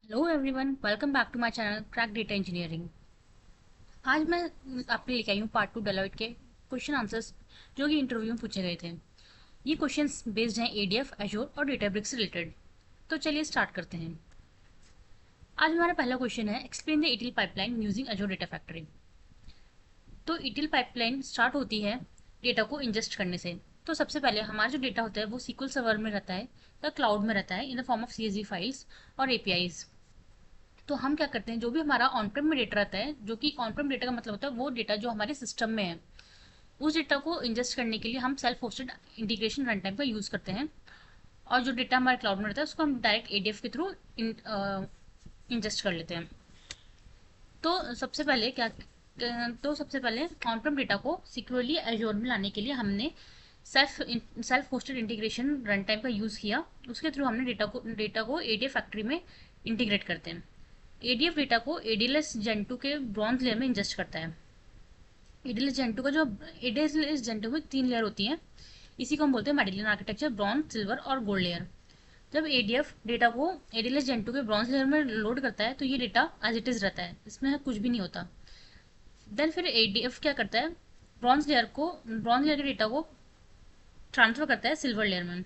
Hello everyone, welcome back to my channel crack data engineering. आज मैं आपके लेके आई हूँ पार्ट 2 डेलोइट के क्वेश्चन आंसर्स जो कि इंटरव्यू में पूछे गए थे। ये क्वेश्चंस बेस्ड हैं एडीएफ, एजोर और डेटाब्रिक्स से रिलेटेड। तो चलिए स्टार्ट करते हैं। आज हमारा पहला क्वेश्चन है, explain the ETL pipeline using एजोर data factory. तो ईटीएल पाइपलाइन स्टार्ट होती है डेटा को इंजेस्ट करने से। तो सबसे पहले हमारा जो डेटा होता है वो सीक्वल सर्वर में रहता है या क्लाउड में रहता है in the form of CSV files और एपीआईज। तो हम क्या करते हैं, जो भी हमारा ऑन प्रेम में डेटा रहता है, जो कि ऑन प्रेम डेटा का मतलब होता है वो डेटा जो हमारे सिस्टम में है, उस डेटा को इंजेस्ट करने के लिए हम self hosted integration run time का यूज़ करते हैं। और जो डेटा हमारे क्लाउड में रहता है उसको हम डायरेक्ट एडीएफ के थ्रू इंजेस्ट कर लेते हैं। तो सबसे पहले क्या तो सबसे पहले ऑन प्रेम डेटा को सिक्योरली एजोर में लाने के लिए हमने self hosted integration run time का यूज़ किया। उसके थ्रू हमने डेटा को एडीएफ फैक्ट्री में इंटीग्रेट करते हैं। एडीएफ डेटा को एडीएलएस जेन 2 के ब्रॉन्ज लेयर में इंजेस्ट करता है। एडीएलएस जेन 2 का जो एडीएलएस जेन 2 में 3 लेयर होती हैं। इसी को हम बोलते हैं मेडेलियन आर्किटेक्चर, ब्रॉन्ज, सिल्वर और गोल्ड लेयर। जब एडीएफ डेटा को एडीएलएस जेन 2 के ब्रॉन्ज लेयर में लोड करता है तो ये डेटा एज इट इज रहता है, इसमें कुछ भी नहीं होता। देन फिर एडीएफ क्या करता है, ब्रॉन्ज लेयर के डेटा को ट्रांसफर करता है सिल्वर लेयर में।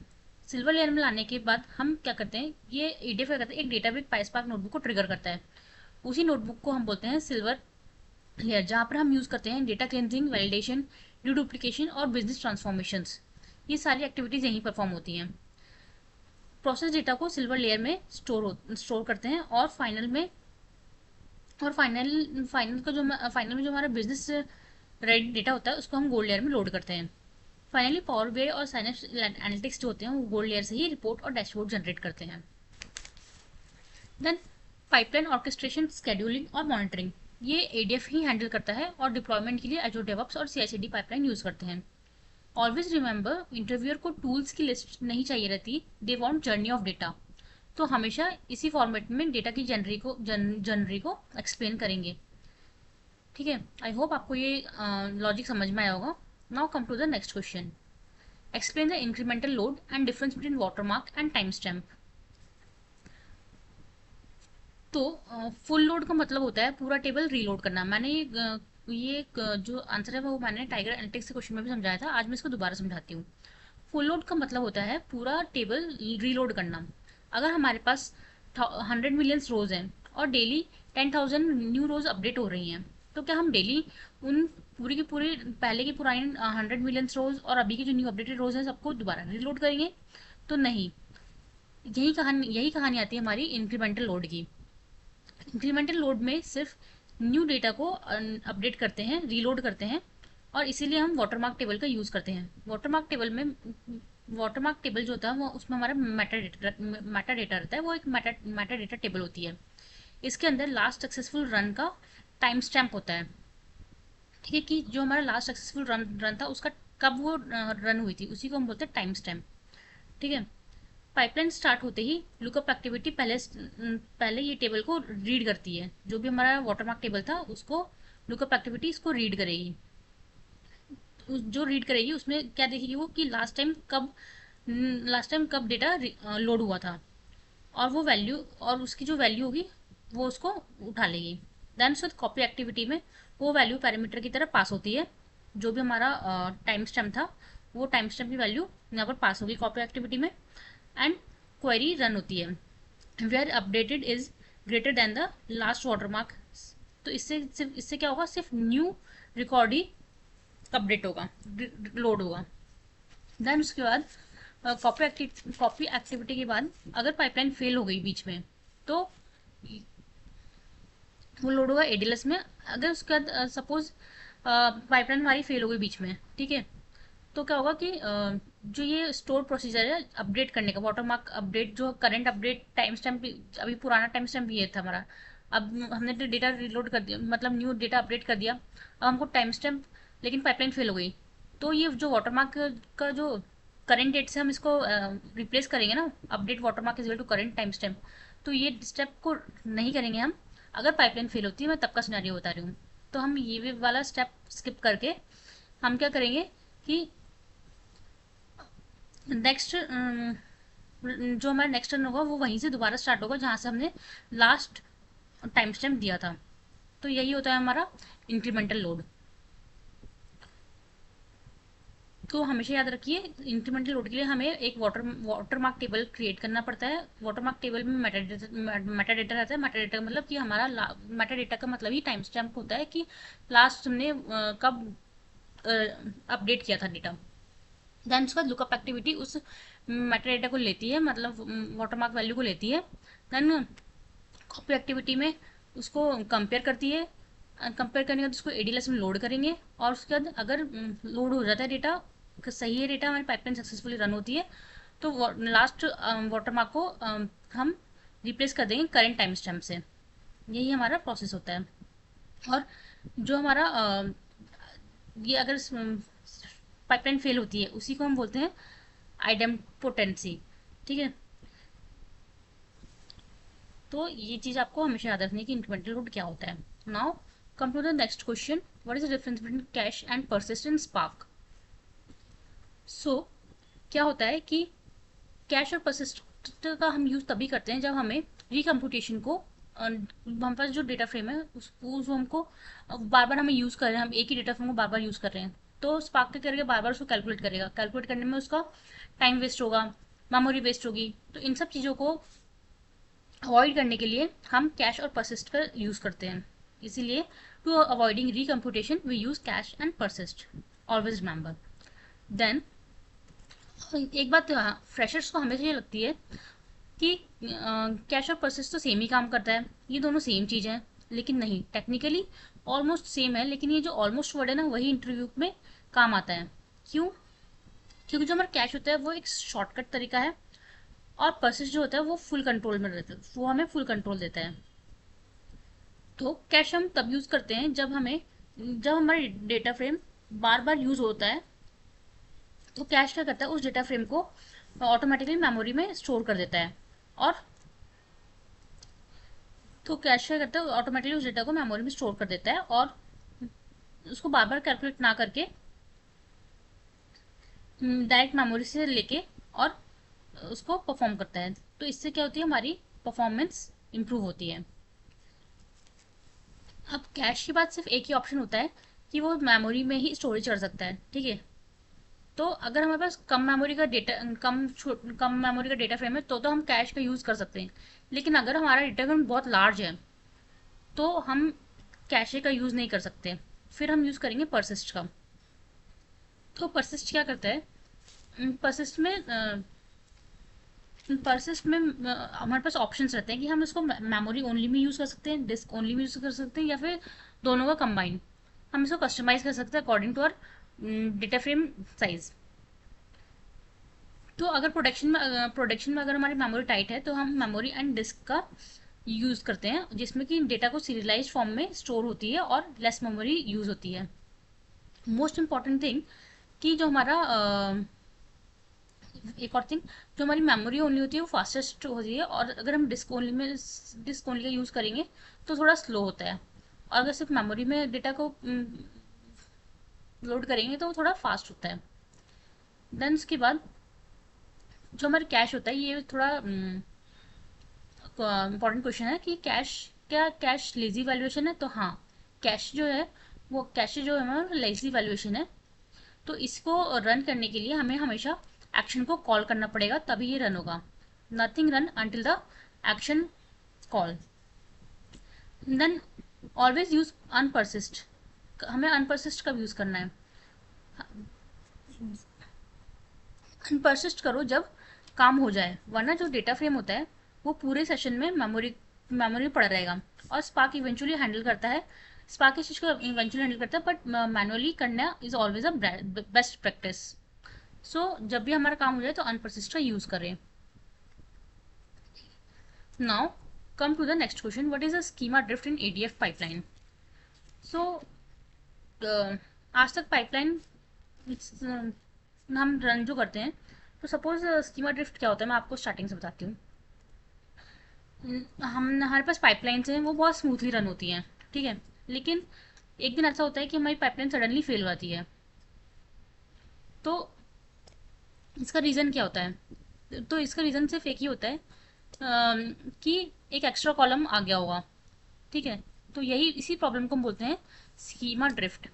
सिल्वर लेयर में लाने के बाद हम क्या करते हैं, ये एडीएफ क्या करता है, एक डेटाब्रिक पाइस्पार्क नोटबुक को ट्रिगर करता है। उसी नोटबुक को हम बोलते हैं सिल्वर लेयर, जहाँ पर हम यूज़ करते हैं डेटा क्लिनजिंग, वैलिडेशन, डुप्लीकेशन और बिजनेस ट्रांसफॉर्मेशंस। ये सारी एक्टिविटीज़ यहीं परफॉर्म होती हैं। प्रोसेस डेटा को सिल्वर लेयर में स्टोर करते हैं और फाइनल में जो हमारा बिजनेस रेडी डेटा होता है उसको हम गोल्ड लेयर में लोड करते हैं। फाइनली पावर बीआई और साइनेप्स एनालिटिक्स जो होते हैं वो गोल्ड लेयर से ही रिपोर्ट और डैशबोर्ड जनरेट करते हैं। देन पाइपलाइन ऑर्केस्ट्रेशन, स्केड्यूलिंग और मॉनिटरिंग, ये एडीएफ ही हैंडल करता है और डिप्लॉयमेंट के लिए एजोर डेवऑप्स और सीआईसीडी पाइपलाइन यूज करते हैं। ऑलवेज रिमेंबर, इंटरव्यूअर को टूल्स की लिस्ट नहीं चाहिए रहती, they want journey of data. तो हमेशा इसी फॉर्मेट में डेटा की जनरी को एक्सप्लेन करेंगे। ठीक है, आई होप आपको ये लॉजिक समझ में आया होगा। Now come to the next question, explain the incremental load and difference between watermark and timestamp. तो फुल लोड का मतलब होता है पूरा टेबल रीलोड करना। मैंने जो आंसर है वो मैंने टाइगर एनालिटिक्स के क्वेश्चन में भी समझाया था, आज मैं इसको दोबारा समझाती हूँ। फुल लोड का मतलब होता है पूरा टेबल रीलोड करना। अगर हमारे पास 100 मिलियन रोज हैं और डेली 10,000 न्यू रोज अपडेट हो रही हैं, तो क्या हम डेली उन पूरी की पूरी पहले की पुरानी 100 मिलियन रोज और अभी की जो न्यू अपडेटेड रोज हैं सबको दोबारा रीलोड करेंगे? तो नहीं। यही कहानी आती है हमारी इंक्रीमेंटल लोड की। इंक्रीमेंटल लोड में सिर्फ न्यू डेटा को अपडेट करते हैं, रीलोड करते हैं, और इसीलिए हम वाटरमार्क टेबल का यूज़ करते हैं। वाटरमार्क टेबल जो होता है वो उसमें हमारा मेटा डेटा रहता है, वो एक मेटा डेटा टेबल होती है। इसके अंदर लास्ट सक्सेसफुल रन का टाइम स्टैम्प होता है। ठीक है, कि जो हमारा लास्ट सक्सेसफुल रन था उसका कब वो रन हुई थी उसी को हम बोलते हैं टाइम स्टैम्प। ठीक है, पाइपलाइन स्टार्ट होते ही लुकअप एक्टिविटी पहले ये टेबल को रीड करती है। जो भी हमारा वाटरमार्क टेबल था उसको लुकअप एक्टिविटी इसको रीड करेगी। जो रीड करेगी उसमें क्या देखेगी वो, कि लास्ट टाइम कब डेटा लोड हुआ था, और वो वैल्यू और उसकी जो वैल्यू होगी वो उसको उठा लेगी। देन उसके कॉपी एक्टिविटी में वो वैल्यू पैरामीटर की तरह पास होती है। जो भी हमारा टाइम स्टैम्प था वो टाइम स्टैम्प की वैल्यू यहाँ पर पास होगी कॉपी एक्टिविटी में, एंड क्वेरी रन होती है where updated is greater than the last watermark. तो इससे क्या होगा, सिर्फ न्यू रिकॉर्ड ही अपडेट होगा, लोड होगा। देन उसके बाद कॉपी एक्टिविटी के बाद अगर पाइपलाइन फेल हो गई बीच में तो वो लोड होगा एडीएलएस में। अगर उसके बाद सपोज पाइपलाइन हमारी फेल हो गई बीच में, ठीक है, तो क्या होगा कि जो ये स्टोर प्रोसीजर है अपडेट करने का, वाटरमार्क अपडेट, जो करंट अपडेट टाइम स्टैम्प, अभी पुराना टाइम स्टैम्प ये था हमारा, अब हमने तो डेटा रिलोड कर दिया, मतलब न्यू डेटा अपडेट कर दिया, अब हमको टाइम स्टैम्प, लेकिन पाइपलाइन फेल हो गई। तो ये जो वाटरमार्क का जो करंट डेट से हम इसको रिप्लेस करेंगे ना, update watermark is equal to current timestamp, तो ये स्टेप को नहीं करेंगे हम। अगर पाइपलाइन फेल होती है, मैं तब का सिनेरियो बता रही हूँ, तो हम ये भी वाला स्टेप स्किप करके हम क्या करेंगे कि नेक्स्ट जो हमारा नेक्स्ट रन होगा वो वहीं से दोबारा स्टार्ट होगा जहाँ से हमने लास्ट टाइम स्टैम्प दिया था। तो यही होता है हमारा इंक्रीमेंटल लोड। तो हमेशा याद रखिए, इंक्रीमेंटल लोड के लिए हमें एक वाटरमार्क टेबल क्रिएट करना पड़ता है। वाटरमार्क टेबल में मेटा डेटा रहता है। मेटा डेटा मतलब कि हमारा मेटा डेटा का मतलब ही टाइम स्टैम्प होता है कि लास्ट हमने कब अपडेट किया था डेटा। देन उसका लुकअप एक्टिविटी उस मेटा डेटा को लेती है, मतलब वाटरमार्क वैल्यू को लेती है। देन कॉपी एक्टिविटी में उसको कंपेयर करती है। कंपेयर करने के बाद उसको एडीएलएस में लोड करेंगे, और उसके बाद अगर लोड हो जाता है डेटा, सही है डेटा, हमारी पाइपलाइन सक्सेसफुली रन होती है, तो लास्ट वाटरमार्क को हम रिप्लेस कर देंगे करेंट टाइम स्टैम्प से। यही हमारा प्रोसेस होता है। और जो हमारा ये अगर पाइपलाइन फेल होती है उसी को हम बोलते हैं आइडेम्पोटेंसी। ठीक है, तो ये चीज़ आपको हमेशा याद रखनी है कि इंक्रीमेंटल लोड क्या होता है। Now come to the next question, what is the difference between cache and persistent Spark. So क्या होता है कि कैश और परसिस्टेंट का हम यूज़ तभी करते हैं जब हमें रिकम्पुटेशन को हमारे पास जो डेटा फ्रेम है उसको हमको बार बार हमें यूज़ कर रहे हैं, हम एक ही डेटा फ्रेम को बार बार यूज़ कर रहे हैं, तो स्पार्क के करके बार बार उसको कैलकुलेट करेगा। कैलकुलेट करने में उसका टाइम वेस्ट होगा, मेमोरी वेस्ट होगी। तो इन सब चीज़ों को अवॉइड करने के लिए हम कैश और परसिस्ट का यूज़ करते हैं। इसीलिए to avoiding recomputation we use cache and persist, always remember. Then एक बात फ्रेशर्स को हमेशा ये लगती है कि कैश और परसिस्ट तो सेम ही काम करता है, ये दोनों सेम चीज़ है। लेकिन नहीं, टेक्निकली ऑलमोस्ट सेम है, लेकिन ये जो ऑलमोस्ट वर्ड है ना वही इंटरव्यू में काम आता है। क्यों? क्योंकि जो हमारा कैश होता है वो एक शॉर्टकट तरीका है, और परसिस्ट जो होता है वो फुल कंट्रोल में रहता है, वो हमें फुल कंट्रोल देता है। तो कैश हम तब यूज़ करते हैं जब हमारा डेटा फ्रेम बार बार यूज़ होता है, तो कैश क्या करता है उस डेटा फ्रेम को ऑटोमेटिकली मेमोरी में स्टोर कर देता है। और तो कैश क्या करता है ऑटोमेटिकली उस डेटा को मेमोरी में स्टोर कर देता है, और उसको बार बार कैलकुलेट ना करके डायरेक्ट मेमोरी से लेके और उसको परफॉर्म करता है। तो इससे क्या होती है, हमारी परफॉर्मेंस इंप्रूव होती है। अब कैश के बाद सिर्फ एक ही ऑप्शन होता है कि वो मेमोरी में ही स्टोरेज कर सकता है। ठीक है, तो अगर हमारे पास कम मेमोरी का डेटा फ्रेम है तो हम कैश का यूज़ कर सकते हैं। लेकिन अगर हमारा डेटा फ्रेम बहुत लार्ज है तो हम कैशे का यूज़ नहीं कर सकते, फिर हम यूज़ करेंगे परसिस्ट का। तो परसिस्ट क्या करता है, परसिस्ट में हमारे पास ऑप्शंस रहते हैं कि हम इसको मेमोरी ओनली में यूज़ कर सकते हैं, डिस्क ओनली में यूज़ कर सकते हैं, या फिर दोनों का कंबाइन। हम इसको कस्टमाइज कर सकते हैं according to our data frame size. तो अगर प्रोडक्शन में अगर हमारी मेमोरी टाइट है तो हम मेमोरी एंड डिस्क का यूज़ करते हैं, जिसमें कि डेटा को सीरियलाइज फॉर्म में स्टोर होती है और लेस मेमोरी यूज़ होती है। मोस्ट इंपॉर्टेंट थिंग कि जो हमारा एक और थिंग, जो हमारी मेमोरी ओनली होती है वो फास्टेस्ट होती है, और अगर हम डिस्क ओनली का यूज़ करेंगे तो थोड़ा स्लो होता है। और अगर सिर्फ मेमोरी में डेटा को लोड करेंगे तो वो थोड़ा फास्ट होता है। देन उसके बाद जो हमारा कैश होता है, ये थोड़ा इंपॉर्टेंट क्वेश्चन है कि क्या कैश लेजी वैल्यूएशन है। तो हाँ, कैश जो है हमारा लेजी वैल्यूएशन है। तो इसको रन करने के लिए हमें हमेशा एक्शन को कॉल करना पड़ेगा, तभी ये रन होगा। Nothing run until the action call. Then always use unpersist. हमें अनपर्सिस्ट कब यूज करना है, अनपर्सिस्ट करो जब काम हो जाए, वरना जो डेटा फ्रेम होता है वो पूरे सेशन में मेमोरी में पड़ा रहेगा। और स्पार्क इवेंचुअली हैंडल करता है, स्पार्क इस चीज़ को इवेंचुअली हैंडल करता है, बट मैनुअली करना is always a best practice. So जब भी हमारा काम हो जाए तो अनपर्सिस्ट का यूज़ करें। Now come to the next question, what is a schema drift in ADF pipeline. So आज तक पाइपलाइन हम रन जो करते हैं, तो सपोज स्कीमा ड्रिफ्ट क्या होता है मैं आपको स्टार्टिंग से बताती हूँ। हम हमारे पास पाइपलाइंस हैं वो बहुत स्मूथली रन होती हैं, ठीक है। लेकिन एक दिन ऐसा होता है कि हमारी पाइपलाइन सडनली फेल हो जाती है। तो इसका रीज़न क्या होता है, तो इसका रीज़न सिर्फ एक ही होता है कि एक एक्स्ट्रा कॉलम आ गया होगा, ठीक है। तो यही इसी प्रॉब्लम को हम बोलते हैं स्कीमा ड्रिफ्ट।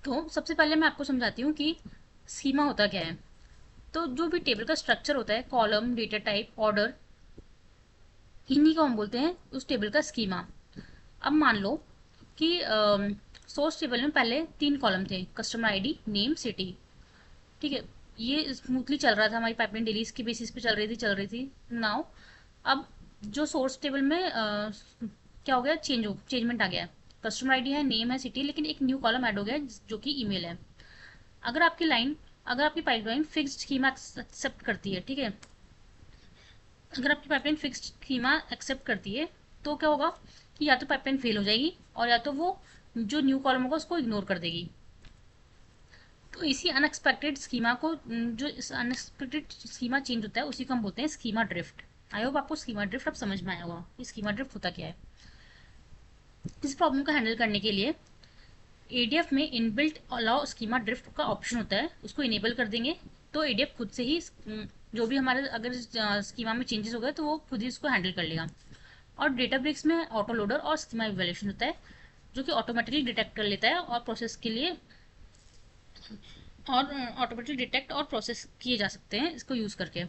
तो सबसे पहले मैं आपको समझाती हूँ कि स्कीमा होता क्या है। तो जो भी टेबल का स्ट्रक्चर होता है, कॉलम, डेटा टाइप, ऑर्डर, इन्हीं को हम बोलते हैं उस टेबल का स्कीमा। अब मान लो कि सोर्स टेबल में पहले 3 कॉलम थे, कस्टमर आईडी, नेम, सिटी, ठीक है। ये स्मूथली चल रहा था, हमारी पाइपलाइन डेली इसके बेसिस पे चल रही थी नाउ। अब जो सोर्स टेबल में क्या हो गया, चेंजमेंट आ गया है। कस्टमर आईडी है, नेम है, सिटी, लेकिन एक न्यू कॉलम ऐड हो गया है जो कि ईमेल है। अगर आपकी लाइन अगर आपकी पाइपलाइन फिक्स्ड स्कीमा एक्सेप्ट करती है, ठीक है, अगर आपकी पाइपलाइन फिक्स्ड स्कीमा एक्सेप्ट करती है तो क्या होगा कि या तो पाइपलाइन फेल हो जाएगी और या तो वो जो न्यू कॉलम होगा उसको इग्नोर कर देगी। तो इसी अनएक्सपेक्टेड स्कीमा को, जो इस अनएक्सपेक्टेड स्कीमा चेंज होता है उसी को हम बोलते हैं स्कीमा ड्रिफ्ट। आई होप आपको स्कीमा ड्रिफ्ट अब समझ में आया होगा कि स्कीमा ड्रिफ्ट होता क्या है। इस प्रॉब्लम को हैंडल करने के लिए एडीएफ में इनबिल्ट अलाउ स्कीमा ड्रिफ्ट का ऑप्शन होता है, उसको इनेबल कर देंगे तो एडीएफ खुद से ही जो भी हमारे अगर स्कीमा में चेंजेस हो गए तो वो खुद ही उसको हैंडल कर लेगा। और डेटाब्रिक्स में ऑटो लोडर और स्कीमा इवैल्यूएशन होता है जो कि ऑटोमेटिकली डिटेक्ट कर लेता है और प्रोसेस के लिए, और ऑटोमेटिकली डिटेक्ट और प्रोसेस किए जा सकते हैं इसको यूज़ करके।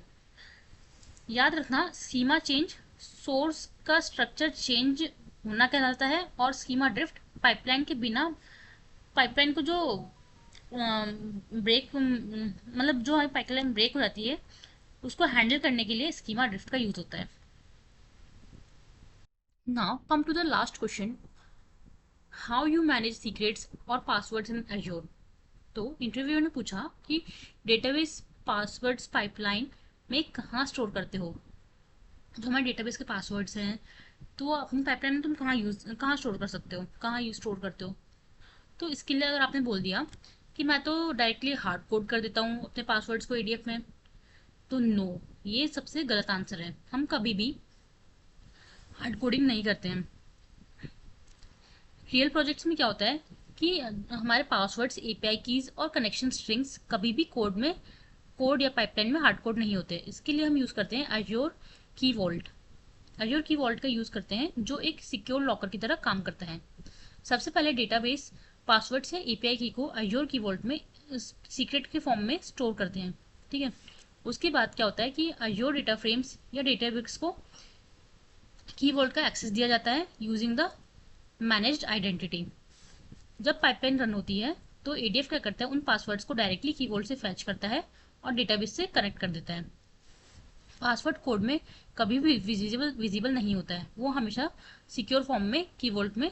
याद रखना, स्कीमा चेंज सोर्स का स्ट्रक्चर चेंज होना कहलाता है, और स्कीमा ड्रिफ्ट पाइपलाइन के बिना, पाइपलाइन को जो ब्रेक, मतलब जो हमारी पाइपलाइन ब्रेक हो जाती है उसको हैंडल करने के लिए स्कीमा ड्रिफ्ट का यूज होता है। Now come to the last question, how you manage secrets और पासवर्ड्स इन एज्योर। तो इंटरव्यूअर ने पूछा कि डेटाबेस पासवर्ड्स पाइपलाइन में कहाँ स्टोर करते हो। जो हमारे डेटाबेस के पासवर्ड्स हैं तो वो अपनी पाइपलाइन में तुम कहाँ स्टोर कर सकते हो, कहाँ यूज स्टोर करते हो। तो इसके लिए अगर आपने बोल दिया कि मैं तो डायरेक्टली हार्ड कोड कर देता हूँ अपने पासवर्ड्स को एडीएफ में, तो नो, ये सबसे गलत आंसर है। हम कभी भी हार्ड कोडिंग नहीं करते हैं। रियल प्रोजेक्ट्स में क्या होता है कि हमारे पासवर्ड्स, एपीआई कीज और कनेक्शन स्ट्रिंग्स कभी भी कोड या पाइपलाइन में हार्ड कोड नहीं होते। इसके लिए हम यूज़ करते हैं एज्योर की वॉल्ट। एज्योर की वॉल्ट का यूज़ करते हैं जो एक सिक्योर लॉकर की तरह काम करता है। सबसे पहले डेटाबेस पासवर्ड्स या एपीआई की को एज्योर की वॉल्ट में सीक्रेट के फॉर्म में स्टोर करते हैं, ठीक है। उसके बाद क्या होता है कि एज्योर डेटा फ्रेम्स या डेटाबेस को की वॉल्ट का एक्सेस दिया जाता है यूजिंग द मैनेज्ड आइडेंटिटी। जब पाइपलाइन रन होती है तो एडीएफ क्या करता है, उन पासवर्ड्स को डायरेक्टली कीबोर्ड से फैच करता है और डेटाबेस से कनेक्ट कर देता है। पासवर्ड कोड में कभी भी विजिबल नहीं होता है, वो हमेशा सिक्योर फॉर्म में कीबोर्ड में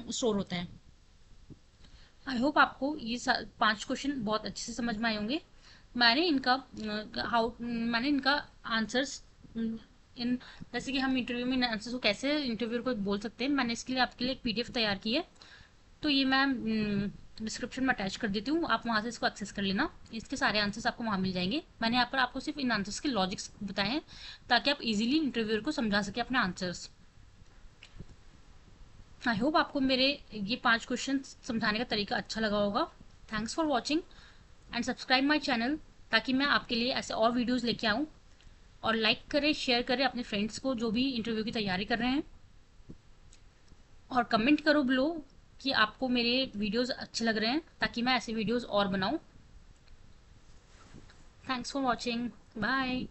स्टोर होता है। आई होप आपको ये 5 क्वेश्चन बहुत अच्छे से समझ में आए होंगे। मैंने इनका आंसर्स इन, जैसे कि हम इंटरव्यू में आंसर्स को कैसे इंटरव्यू को बोल सकते हैं, मैंने इसके लिए आपके लिए एक पीडीएफ तैयार की है। तो ये मैं डिस्क्रिप्शन में अटैच कर देती हूँ, आप वहाँ से इसको एक्सेस कर लेना। इसके सारे आंसर्स आपको वहाँ मिल जाएंगे। मैंने यहाँ पर आपको सिर्फ इन आंसर्स के लॉजिक्स बताए हैं ताकि आप इजीली इंटरव्यूअर को समझा सके अपने आंसर्स। आई होप आपको मेरे ये 5 क्वेश्चन समझाने का तरीका अच्छा लगा होगा। Thanks for watching and subscribe my channel ताकि मैं आपके लिए ऐसे और वीडियोज़ लेके आऊँ। और लाइक करें, शेयर करें अपने फ्रेंड्स को जो भी इंटरव्यू की तैयारी कर रहे हैं, और कमेंट करो बिलो कि आपको मेरे वीडियोस अच्छे लग रहे हैं ताकि मैं ऐसे वीडियोस और बनाऊं। Thanks for watching, bye.